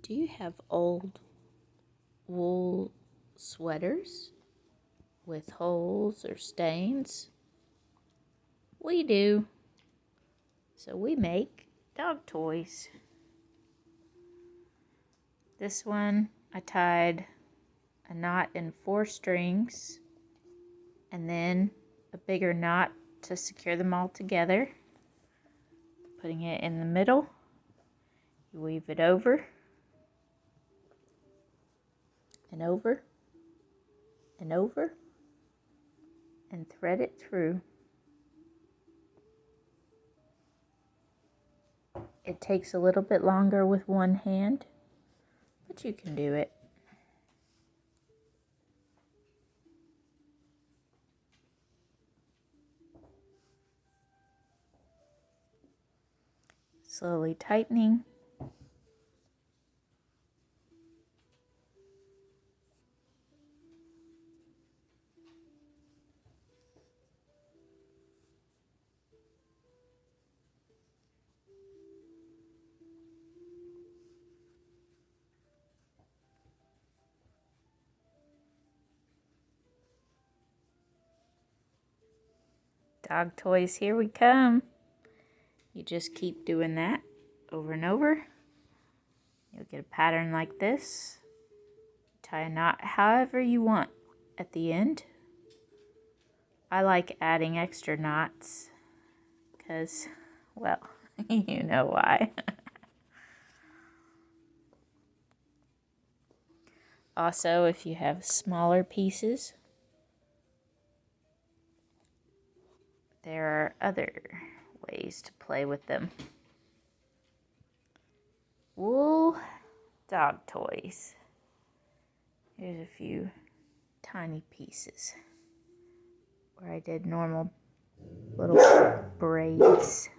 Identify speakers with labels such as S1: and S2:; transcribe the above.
S1: Do you have old wool sweaters with holes or stains? We do. So we make dog toys. This one I tied a knot in 4 strings and then a bigger knot to secure them all together. Putting it in the middle, you weave it over and over and over and thread it through. It takes a little bit longer with one hand, but you can do it. Slowly tightening. Dog toys, here we come. You just keep doing that over and over. You'll get a pattern like this. Tie a knot however you want at the end. I like adding extra knots because, well, you know why. Also, if you have smaller pieces, there are other ways to play with them. Wool dog toys. Here's a few tiny pieces where I did normal little braids.